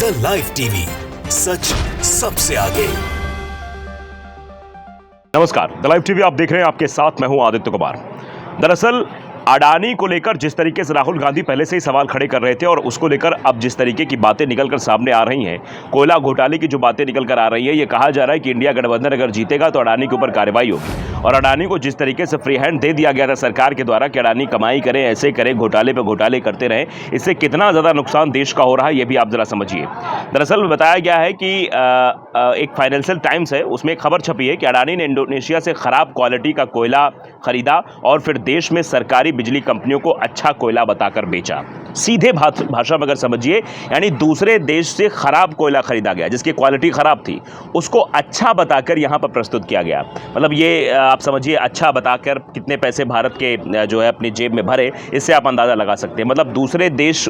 The live TV, सच सबसे आगे। नमस्कार, द लाइव टीवी आप देख रहे हैं, आपके साथ मैं हूं आदित्य कुमार। दरअसल अडानी को लेकर जिस तरीके से राहुल गांधी पहले से ही सवाल खड़े कर रहे थे और उसको लेकर अब जिस तरीके की बातें निकलकर सामने आ रही हैं, कोयला घोटाले की जो बातें निकलकर आ रही है, ये कहा जा रहा है कि इंडिया गठबंधन अगर जीतेगा तो अडानी के ऊपर कार्रवाई होगी। और अडानी को जिस तरीके से फ्री हैंड दे दिया गया था सरकार के द्वारा कि अडानी कमाई करें, ऐसे करें, घोटाले पे घोटाले करते रहें, इससे कितना ज़्यादा नुकसान देश का हो रहा है ये भी आप ज़रा समझिए। दरअसल बताया गया है कि एक फाइनेंशियल टाइम्स है, उसमें एक खबर छपी है कि अडानी ने इंडोनेशिया से ख़राब क्वालिटी का कोयला खरीदा और फिर देश में सरकारी बिजली कंपनियों को अच्छा कोयला बताकर बेचा। सीधे भाषा में अगर समझिए, यानी दूसरे देश से खराब कोयला खरीदा गया जिसकी क्वालिटी खराब थी, उसको अच्छा बताकर यहां पर प्रस्तुत किया गया। मतलब ये आप समझिए, अच्छा बताकर कितने पैसे भारत के जो है अपनी जेब में भरे, इससे आप अंदाज़ा लगा सकते हैं। मतलब दूसरे देश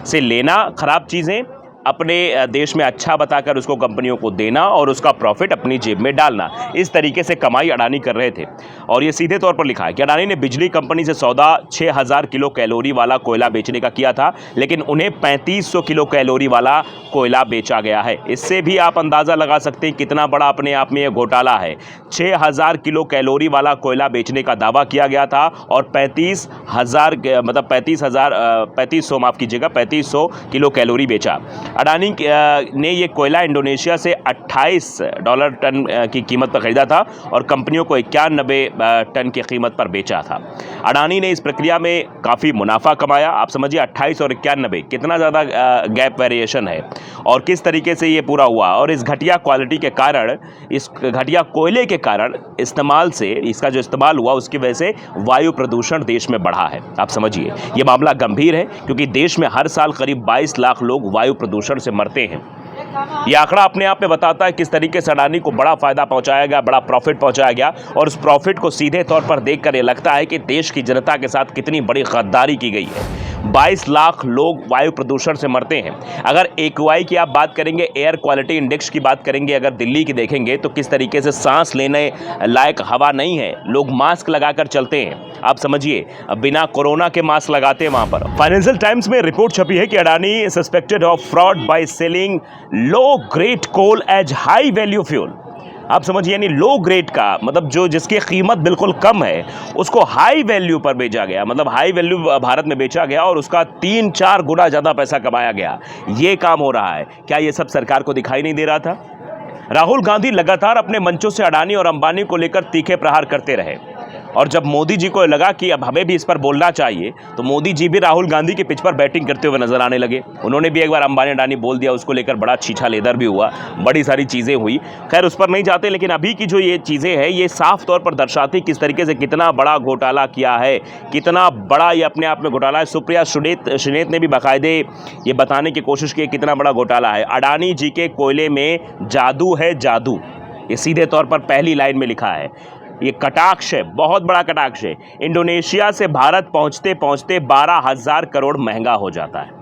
से लेना खराब चीज़ें, अपने देश में अच्छा बताकर उसको कंपनियों को देना और उसका प्रॉफिट अपनी जेब में डालना, इस तरीके से कमाई अडानी कर रहे थे। और ये सीधे तौर पर लिखा है कि अडानी ने बिजली कंपनी से सौदा 6000 किलो कैलोरी वाला कोयला बेचने का किया था, लेकिन उन्हें 3500 किलो कैलोरी वाला कोयला बेचा गया है। इससे भी आप अंदाज़ा लगा सकते हैं कितना बड़ा अपने आप में यह घोटाला है। 6000 किलो कैलोरी वाला कोयला बेचने का दावा किया गया था और 3500 किलो कैलोरी बेचा। अडानी ने ये कोयला इंडोनेशिया से $28 टन की कीमत पर खरीदा था और कंपनियों को 91 टन की कीमत पर बेचा था। अडानी ने इस प्रक्रिया में काफ़ी मुनाफा कमाया। आप समझिए 28 और 91 कितना ज़्यादा गैप वेरिएशन है और किस तरीके से ये पूरा हुआ। और इस घटिया क्वालिटी के कारण, इस घटिया कोयले के कारण इस्तेमाल से, इसका जो इस्तेमाल हुआ उसकी वजह से वायु प्रदूषण देश में बढ़ा है। आप समझिए ये मामला गंभीर है, क्योंकि देश में हर साल करीब 22 लाख लोग वायु प्रदूषण से मरते हैं। यह आंकड़ा अपने आप में बताता है किस तरीके से अडानी को बड़ा फायदा पहुंचाया गया, बड़ा प्रॉफिट पहुंचाया गया। और उस प्रॉफिट को सीधे तौर पर देखकर यह लगता है कि देश की जनता के साथ कितनी बड़ी गद्दारी की गई है। 22 लाख लोग वायु प्रदूषण से मरते हैं। अगर AQI की आप बात करेंगे, एयर क्वालिटी इंडेक्स की बात करेंगे, अगर दिल्ली की देखेंगे तो किस तरीके से सांस लेने लायक हवा नहीं है। लोग मास्क लगाकर चलते हैं, आप समझिए बिना कोरोना के मास्क लगाते हैं वहां पर। फाइनेंशियल टाइम्स में रिपोर्ट छपी है कि Adani suspected of fraud by selling low grade coal as high value fuel. आप समझिए, यानी लो ग्रेड का मतलब जो जिसकी कीमत बिल्कुल कम है, उसको हाई वैल्यू पर बेचा गया। मतलब हाई वैल्यू भारत में बेचा गया और उसका 3-4 गुना ज़्यादा पैसा कमाया गया। ये काम हो रहा है। क्या ये सब सरकार को दिखाई नहीं दे रहा था? राहुल गांधी लगातार अपने मंचों से अडानी और अंबानी को लेकर तीखे प्रहार करते रहे और जब मोदी जी को लगा कि अब हमें भी इस पर बोलना चाहिए, तो मोदी जी भी राहुल गांधी के पिच पर बैटिंग करते हुए नजर आने लगे। उन्होंने भी एक बार अंबानी अडानी बोल दिया, उसको लेकर बड़ा छीछा लेदर भी हुआ, बड़ी सारी चीज़ें हुई। खैर उस पर नहीं जाते, लेकिन अभी की जो ये चीज़ें हैं ये साफ तौर पर दर्शाती किस तरीके से कितना बड़ा घोटाला किया है, कितना बड़ा ये अपने आप में घोटाला है। सुप्रिया सुनेत ने भी बाकायदे ये बताने की कोशिश की कितना बड़ा घोटाला है। अडानी जी के कोयले में जादू है, जादू, ये सीधे तौर पर पहली लाइन में लिखा है। ये कटाक्ष है, बहुत बड़ा कटाक्ष है। इंडोनेशिया से भारत पहुंचते पहुंचते 12,000 करोड़ महंगा हो जाता है।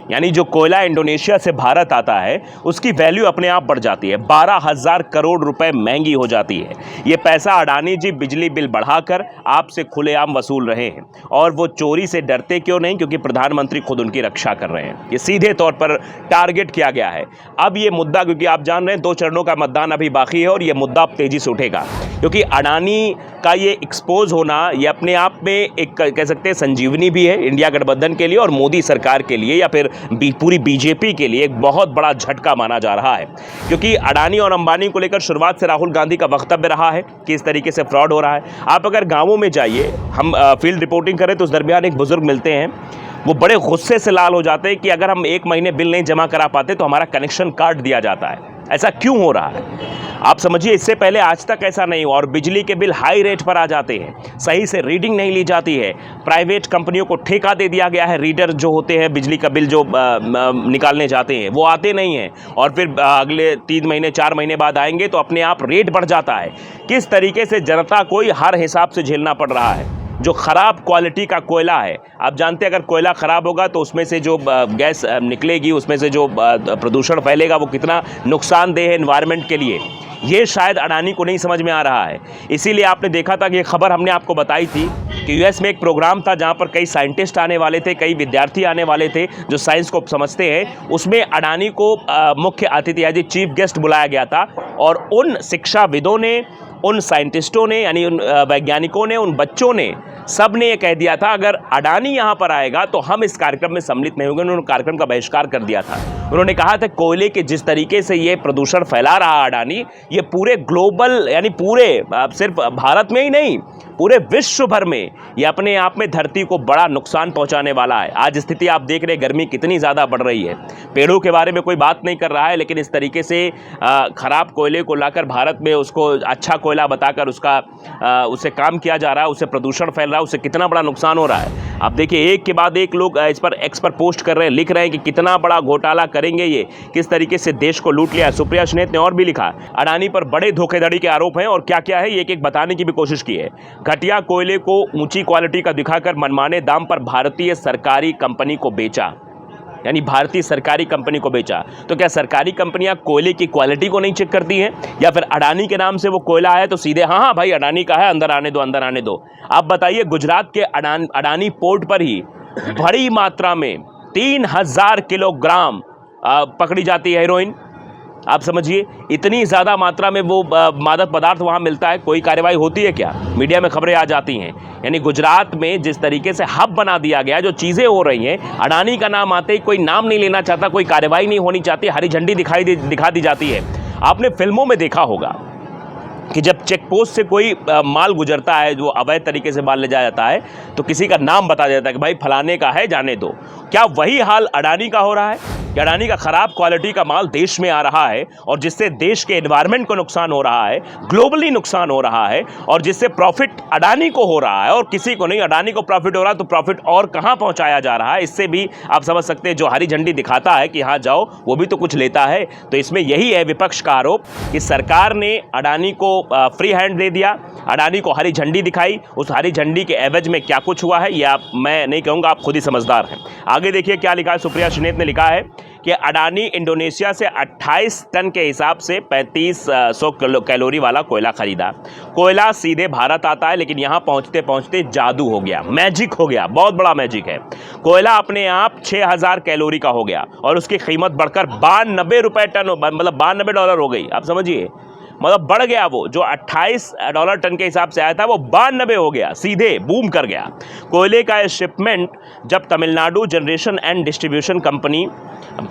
यानी जो कोयला इंडोनेशिया से भारत आता है उसकी वैल्यू अपने आप बढ़ जाती है, 12,000 करोड़ रुपए महंगी हो जाती है। ये पैसा अडानी जी बिजली बिल बढ़ाकर आपसे खुलेआम वसूल रहे हैं। और वो चोरी से डरते क्यों नहीं? क्योंकि प्रधानमंत्री खुद उनकी रक्षा कर रहे हैं। ये सीधे तौर पर टारगेट किया गया है। अब ये मुद्दा, क्योंकि आप जान रहे हैं 2 चरणों का मतदान अभी बाकी है और ये मुद्दा अब तेजी से उठेगा, क्योंकि अडानी का ये एक्सपोज होना ये अपने आप में एक कह सकते हैं संजीवनी भी है इंडिया गठबंधन के लिए और मोदी सरकार के लिए, या फिर पूरी बीजेपी के लिए एक बहुत बड़ा झटका माना जा रहा है। क्योंकि अडानी और अंबानी को लेकर शुरुआत से राहुल गांधी का वक्तव्य रहा है कि इस तरीके से फ्रॉड हो रहा है। आप अगर गांवों में जाइए, हम फील्ड रिपोर्टिंग करें तो उस दरमियान एक बुजुर्ग मिलते हैं, वो बड़े गुस्से से लाल हो जाते हैं कि अगर हम 1 महीने बिल नहीं जमा करा पाते तो हमारा कनेक्शन काट दिया जाता है। ऐसा क्यों हो रहा है? आप समझिए, इससे पहले आज तक ऐसा नहीं हुआ और बिजली के बिल हाई रेट पर आ जाते हैं, सही से रीडिंग नहीं ली जाती है। प्राइवेट कंपनियों को ठेका दे दिया गया है, रीडर जो होते हैं बिजली का बिल जो निकालने जाते हैं वो आते नहीं हैं और फिर अगले 3 महीने 4 महीने बाद आएंगे तो अपने आप रेट बढ़ जाता है। किस तरीके से जनता को हर हिसाब से झेलना पड़ रहा है। जो ख़राब क्वालिटी का कोयला है, आप जानते हैं अगर कोयला ख़राब होगा तो उसमें से जो गैस निकलेगी, उसमें से जो प्रदूषण फैलेगा वो कितना नुकसानदेह है एनवायरनमेंट के लिए। ये शायद अडानी को नहीं समझ में आ रहा है। इसीलिए आपने देखा था कि ये खबर हमने आपको बताई थी कि यूएस में एक प्रोग्राम था जहां पर कई साइंटिस्ट आने वाले थे, कई विद्यार्थी आने वाले थे जो साइंस को समझते हैं। उसमें अडानी को मुख्य अतिथि यानी चीफ गेस्ट बुलाया गया था और उन शिक्षाविदों ने, उन साइंटिस्टों ने, यानी उन वैज्ञानिकों ने, उन बच्चों ने, सब ने ये कह दिया था अगर अडानी यहाँ पर आएगा तो हम इस कार्यक्रम में सम्मिलित नहीं होंगे। उन्होंने कार्यक्रम का बहिष्कार कर दिया था। उन्होंने कहा था कोयले के जिस तरीके से ये प्रदूषण फैला रहा अडानी, ये पूरे ग्लोबल यानी पूरे सिर्फ भारत में ही नहीं पूरे विश्व भर में ये अपने आप में धरती को बड़ा नुकसान पहुंचाने वाला है। आज स्थिति आप देख रहे हैं, गर्मी कितनी ज़्यादा बढ़ रही है। पेड़ों के बारे में कोई बात नहीं कर रहा है, लेकिन इस तरीके से ख़राब कोयले को लाकर भारत में उसको अच्छा कोयला बताकर उससे काम किया जा रहा है, उससे प्रदूषण फैल रहा है, उससे कितना बड़ा नुकसान हो रहा है। आप देखिए एक के बाद एक लोग इस पर एक्स पर पोस्ट कर रहे हैं, लिख रहे हैं कि कितना बड़ा घोटाला करेंगे ये, किस तरीके से देश को लूट लिया। सुप्रिया सुनेत ने और भी लिखा, अडानी पर बड़े धोखेधड़ी के आरोप हैं और क्या क्या है एक एक बताने की भी कोशिश की है। घटिया कोयले को ऊंची क्वालिटी का दिखाकर मनमाने दाम पर भारतीय सरकारी कंपनी को बेचा, यानी भारतीय सरकारी कंपनी को बेचा। तो क्या सरकारी कंपनियां कोयले की क्वालिटी को नहीं चेक करती हैं, या फिर अडानी के नाम से वो कोयला आया तो सीधे हाँ भाई अडानी का है, अंदर आने दो, अंदर आने दो। आप बताइए गुजरात के अडानी पोर्ट पर ही बड़ी मात्रा में 3000 किलोग्राम पकड़ी जाती है हेरोइन। आप समझिए इतनी ज़्यादा मात्रा में वो मादक पदार्थ वहाँ मिलता है, कोई कार्रवाई होती है क्या? मीडिया में खबरें आ जाती हैं। यानी गुजरात में जिस तरीके से हब बना दिया गया, जो चीज़ें हो रही हैं, अडानी का नाम आते ही कोई नाम नहीं लेना चाहता, कोई कार्रवाई नहीं होनी चाहती, हरी झंडी दिखा दी जाती है। आपने फिल्मों में देखा होगा कि जब चेक पोस्ट से कोई माल गुजरता है जो अवैध तरीके से माल ले जाया जाता है तो किसी का नाम बता जाता है कि भाई फलाने का है, जाने दो। क्या वही हाल अडानी का हो रहा है कि अडानी का खराब क्वालिटी का माल देश में आ रहा है और जिससे देश के एनवायरनमेंट को नुकसान हो रहा है, ग्लोबली नुकसान हो रहा है, और जिससे प्रॉफिट अडानी को हो रहा है और किसी को नहीं। अडानी को प्रॉफिट हो रहा है तो प्रॉफिट और कहां पहुंचाया जा रहा है, इससे भी आप समझ सकते हैं। जो हरी झंडी दिखाता है कि हाँ जाओ, वो भी तो कुछ लेता है। तो इसमें यही है विपक्ष का आरोप कि सरकार ने अडानी को फ्री हैंड दे दिया, अडानी को हरी झंडी दिखाई। उस हरी झंडी के एवज में क्या कुछ हुआ है ये मैं नहीं कहूँगा, आप खुद ही समझदार हैं। आगे देखिए क्या लिखा है। सुप्रिया सुनेत ने लिखा है कि अडानी इंडोनेशिया से 28 टन के हिसाब से 3500 कैलोरी वाला कोयला खरीदा। कोयला सीधे भारत आता है, लेकिन यहाँ पहुँचते पहुँचते जादू हो गया, मैजिक हो गया, बहुत बड़ा मैजिक है। कोयला अपने आप 6000 कैलोरी का हो गया और उसकी कीमत बढ़कर 92 रुपये टन, मतलब $92 हो गई। आप समझिए, मतलब बढ़ गया। वो जो $28 टन के हिसाब से आया था वो 92 हो गया, सीधे बूम कर गया। कोयले का ये शिपमेंट जब Tamil Nadu generation and distribution company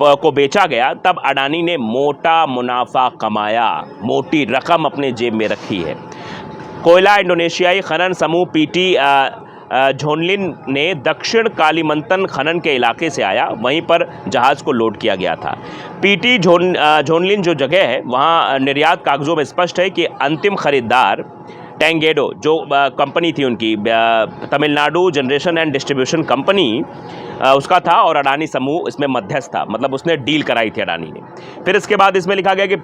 को बेचा गया तब अडानी ने मोटा मुनाफा कमाया, मोटी रकम अपने जेब में रखी है। कोयला इंडोनेशियाई खनन समूह पीटी झोनलिन ने दक्षिण कालीमंतन खनन के इलाके से आया, वहीं पर जहाज़ को लोड किया गया था। पीटी झोनलिन जो जगह है वहाँ निर्यात कागजों में स्पष्ट है कि अंतिम खरीदार टेंगेडो जो कंपनी थी उनकी, Tamil Nadu generation and distribution company उसका था, और अडानी समूह इसमें मध्यस्थ था, मतलब उसने डील कराई थी अडानी ने। फिर इसके बाद इसमें लिखा गया कि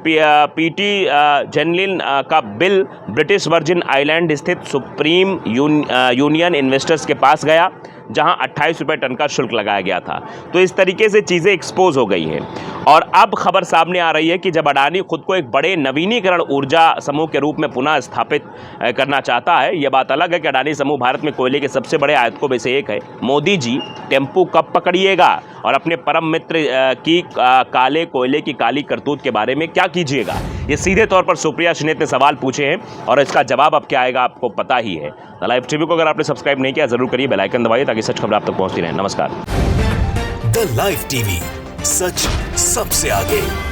पीटी झोनलिन का बिल ब्रिटिश वर्जिन आइलैंड स्थित सुप्रीम यूनियन इन्वेस्टर्स के पास गया, जहां 28 रुपये टन का शुल्क लगाया गया था। तो इस तरीके से चीज़ें एक्सपोज हो गई हैं और अब खबर सामने आ रही है कि जब अडानी खुद को एक बड़े नवीनीकरण ऊर्जा समूह के रूप में पुनः स्थापित करना चाहता है, यह बात अलग है कि अडानी समूह भारत में कोयले के सबसे बड़े आयातकों में से एक है। मोदी जी टेम्पू कब पकड़िएगा और अपने परम मित्र की काले कोयले की काली करतूत के बारे में क्या कीजिएगा, ये सीधे तौर पर सुप्रिया सुनेत ने सवाल पूछे हैं और इसका जवाब अब क्या आएगा आपको पता ही है। द लाइव टीवी को अगर आपने सब्सक्राइब नहीं किया जरूर करिए, बेल आइकन दबाइए ताकि सच खबर आप तक पहुंचती रहे। नमस्कार। द लाइव टीवी, सच सबसे आगे।